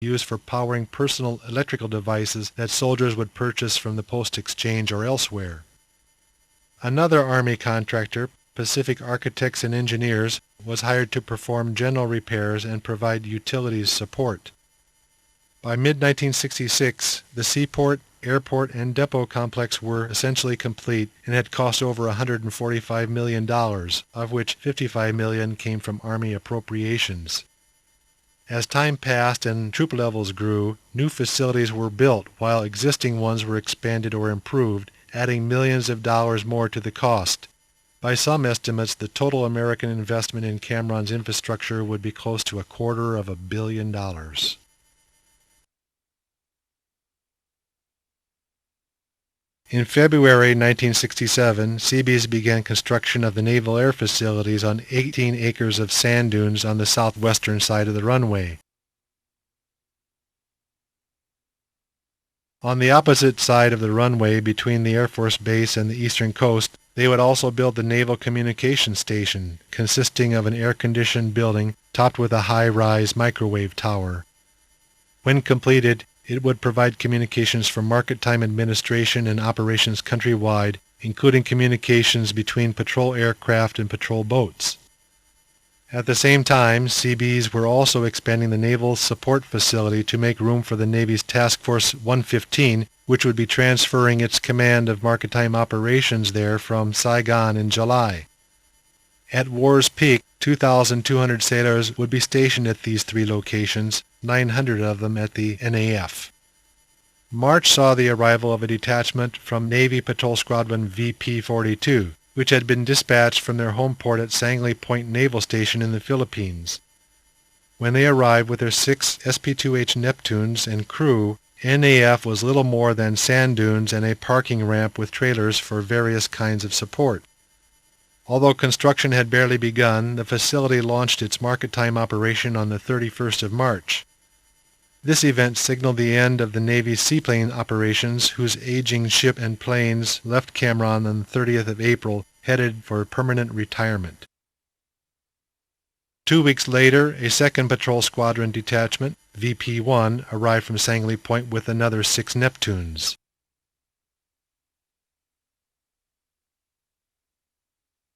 used for powering personal electrical devices that soldiers would purchase from the post exchange or elsewhere. Another Army contractor, Pacific Architects and Engineers, was hired to perform general repairs and provide utilities support. By mid-1966, the seaport, airport, and depot complex were essentially complete and had cost over $145 million, of which $55 million came from Army appropriations. As time passed and troop levels grew, new facilities were built while existing ones were expanded or improved, adding millions of dollars more to the cost. By some estimates, the total American investment in Cameron's infrastructure would be close to $250 million. In February 1967, Seabees began construction of the Naval Air Facilities on 18 acres of sand dunes on the southwestern side of the runway. On the opposite side of the runway between the Air Force Base and the eastern coast, they would also build the Naval Communications Station, consisting of an air-conditioned building topped with a high-rise microwave tower. When completed, it would provide communications for market-time administration and operations countrywide, including communications between patrol aircraft and patrol boats. At the same time, Seabees were also expanding the Naval Support Facility to make room for the Navy's Task Force 115, which would be transferring its command of market-time operations there from Saigon in July. At war's peak, 2,200 sailors would be stationed at these three locations, 900 of them at the NAF. March saw the arrival of a detachment from Navy Patrol Squadron VP-42, which had been dispatched from their home port at Sangley Point Naval Station in the Philippines. When they arrived with their 6 SP-2H Neptunes and crew, NAF was little more than sand dunes and a parking ramp with trailers for various kinds of support. Although construction had barely begun, the facility launched its market-time operation on the 31st of March. This event signaled the end of the Navy's seaplane operations, whose aging ship and planes left Cameron on the 30th of April, headed for permanent retirement. 2 weeks later, a 2nd Patrol Squadron detachment, VP-1, arrived from Sangley Point with another 6 Neptunes.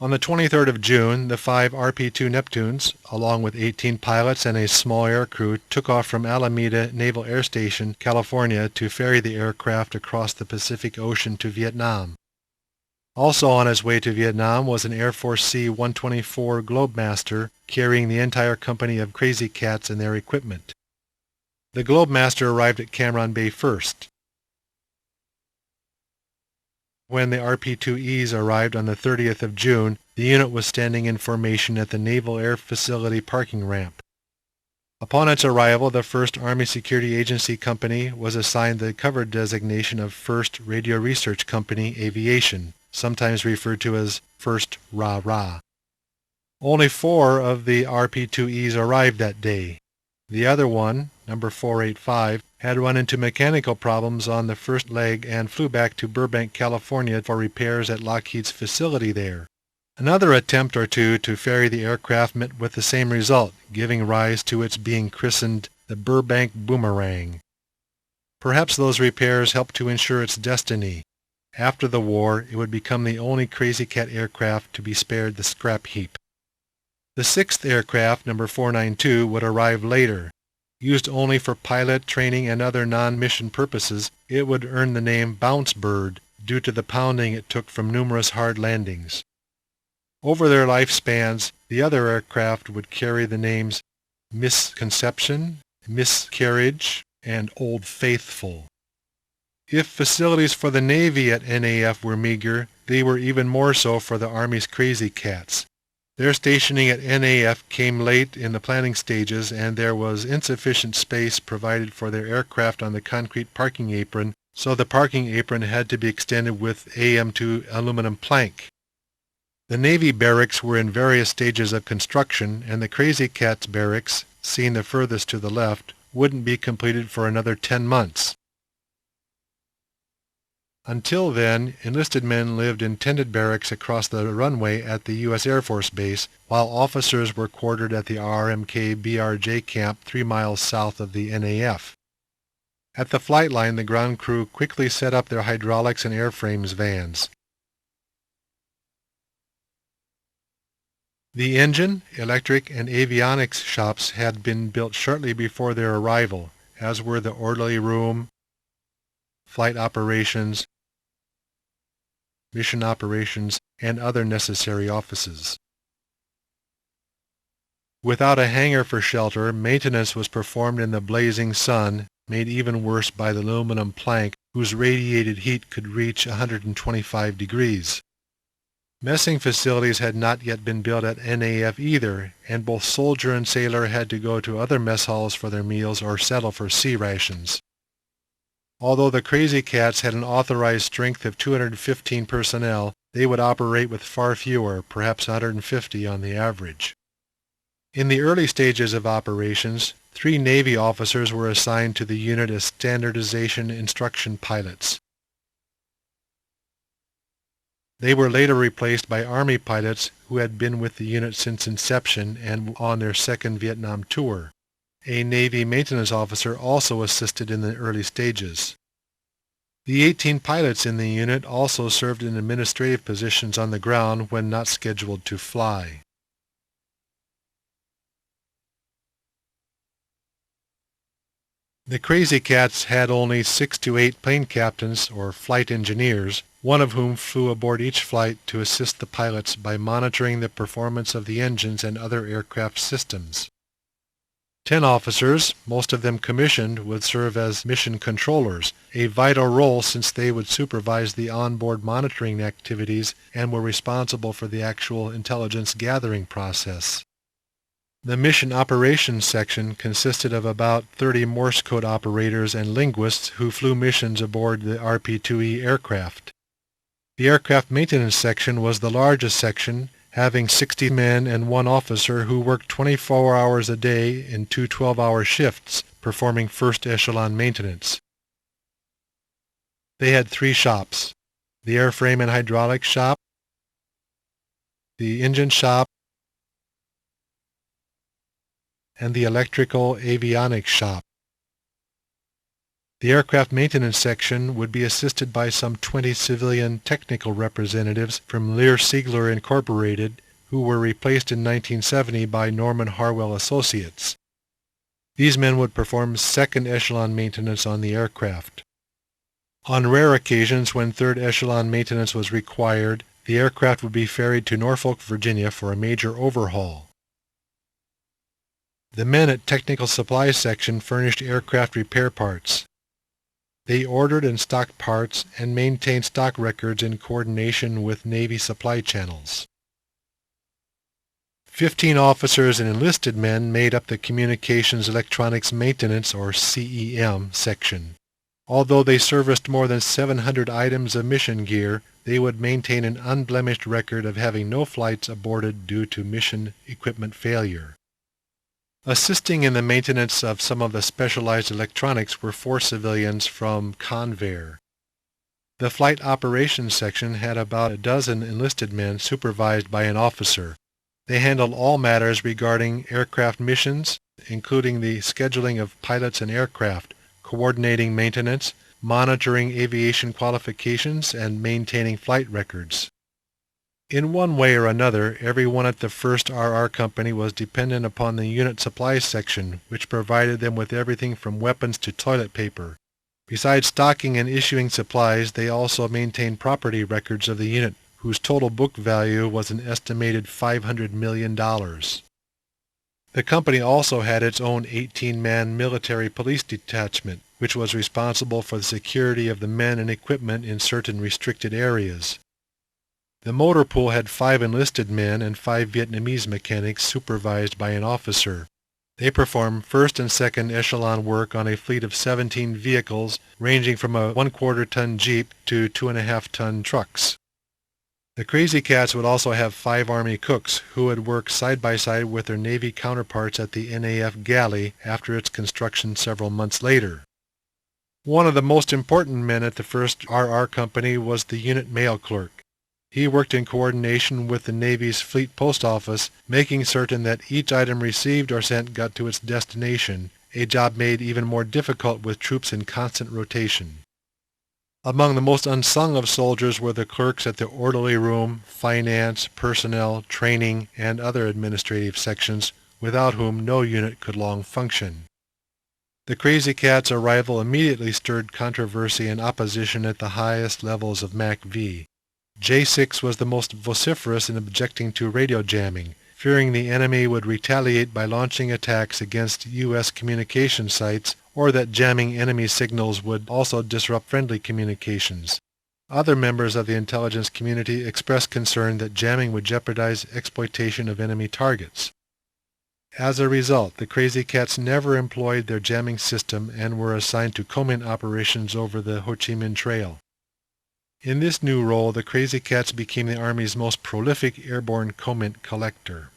On the 23rd of June, the 5 RP-2 Neptunes, along with 18 pilots and a small aircrew, took off from Alameda Naval Air Station, California, to ferry the aircraft across the Pacific Ocean to Vietnam. Also on its way to Vietnam was an Air Force C-124 Globemaster, carrying the entire company of Crazy Cats and their equipment. The Globemaster arrived at Cameron Bay first. When the RP-2Es arrived on the 30th of June, the unit was standing in formation at the Naval Air Facility parking ramp. Upon its arrival, the 1st Army Security Agency Company was assigned the cover designation of 1st Radio Research Company Aviation, sometimes referred to as 1st RA-RA. Only 4 of the RP-2Es arrived that day. The other one, number 485, had run into mechanical problems on the first leg and flew back to Burbank, California for repairs at Lockheed's facility there. Another attempt or two to ferry the aircraft met with the same result, giving rise to its being christened the Burbank Boomerang. Perhaps those repairs helped to ensure its destiny. After the war, it would become the only Crazy Cat aircraft to be spared the scrap heap. The 6th aircraft, number 492, would arrive later. Used only for pilot training and other non-mission purposes, it would earn the name Bounce Bird due to the pounding it took from numerous hard landings. Over their lifespans, the other aircraft would carry the names Misconception, Miscarriage, and Old Faithful. If facilities for the Navy at NAF were meager, they were even more so for the Army's Crazy Cats. Their stationing at NAF came late in the planning stages, and there was insufficient space provided for their aircraft on the concrete parking apron, so the parking apron had to be extended with AM2 aluminum plank. The Navy barracks were in various stages of construction, and the Crazy Cats barracks, seen the furthest to the left, wouldn't be completed for another 10 months. Until then, enlisted men lived in tented barracks across the runway at the U.S. Air Force Base, while officers were quartered at the RMK-BRJ camp 3 miles south of the NAF. At the flight line, the ground crew quickly set up their hydraulics and airframes vans. The engine, electric, and avionics shops had been built shortly before their arrival, as were the orderly room, flight operations, mission operations, and other necessary offices. Without a hangar for shelter, maintenance was performed in the blazing sun, made even worse by the aluminum plank whose radiated heat could reach 125 degrees. Messing facilities had not yet been built at NAF either, and both soldier and sailor had to go to other mess halls for their meals or settle for sea rations. Although the Crazy Cats had an authorized strength of 215 personnel, they would operate with far fewer, perhaps 150 on the average. In the early stages of operations, 3 Navy officers were assigned to the unit as standardization instruction pilots. They were later replaced by Army pilots who had been with the unit since inception and on their second Vietnam tour. A Navy maintenance officer also assisted in the early stages. The 18 pilots in the unit also served in administrative positions on the ground when not scheduled to fly. The Crazy Cats had only 6 to 8 plane captains, or flight engineers, one of whom flew aboard each flight to assist the pilots by monitoring the performance of the engines and other aircraft systems. 10 officers, most of them commissioned, would serve as mission controllers, a vital role since they would supervise the onboard monitoring activities and were responsible for the actual intelligence gathering process. The mission operations section consisted of about 30 Morse code operators and linguists who flew missions aboard the RP-2E aircraft. The aircraft maintenance section was the largest section, having 60 men and 1 officer who worked 24 hours a day in 2 12-hour shifts, performing first echelon maintenance. They had 3 shops: the airframe and hydraulics shop, the engine shop, and the electrical avionics shop. The aircraft maintenance section would be assisted by some 20 civilian technical representatives from Lear Siegler Incorporated, who were replaced in 1970 by Norman Harwell Associates. These men would perform second echelon maintenance on the aircraft. On rare occasions when third echelon maintenance was required, the aircraft would be ferried to Norfolk, Virginia for a major overhaul. The men at Technical Supply Section furnished aircraft repair parts. They ordered and stocked parts and maintained stock records in coordination with Navy supply channels. 15 officers and enlisted men made up the Communications Electronics Maintenance, or CEM, section. Although they serviced more than 700 items of mission gear, they would maintain an unblemished record of having no flights aborted due to mission equipment failure. Assisting in the maintenance of some of the specialized electronics were 4 civilians from Convair. The Flight Operations section had about a dozen enlisted men supervised by an officer. They handled all matters regarding aircraft missions, including the scheduling of pilots and aircraft, coordinating maintenance, monitoring aviation qualifications, and maintaining flight records. In one way or another, everyone at the 1st RR Company was dependent upon the unit supply section, which provided them with everything from weapons to toilet paper. Besides stocking and issuing supplies, they also maintained property records of the unit, whose total book value was an estimated $500 million. The company also had its own 18-man military police detachment, which was responsible for the security of the men and equipment in certain restricted areas. The motor pool had 5 enlisted men and 5 Vietnamese mechanics supervised by an officer. They performed first and second echelon work on a fleet of 17 vehicles ranging from a 1/4-ton Jeep to 2.5-ton trucks. The Crazy Cats would also have 5 Army cooks who would work side by side with their Navy counterparts at the NAF galley after its construction several months later. One of the most important men at the 1st RR Company was the unit mail clerk. He worked in coordination with the Navy's Fleet Post Office, making certain that each item received or sent got to its destination, a job made even more difficult with troops in constant rotation. Among the most unsung of soldiers were the clerks at the orderly room, finance, personnel, training, and other administrative sections, without whom no unit could long function. The Crazy Cat's arrival immediately stirred controversy and opposition at the highest levels of MACV. J6 was the most vociferous in objecting to radio jamming, fearing the enemy would retaliate by launching attacks against U.S. communication sites, or that jamming enemy signals would also disrupt friendly communications. Other members of the intelligence community expressed concern that jamming would jeopardize exploitation of enemy targets. As a result, the Crazy Cats never employed their jamming system and were assigned to command operations over the Ho Chi Minh Trail. In this new role, the Crazy Cats became the Army's most prolific airborne comment collector.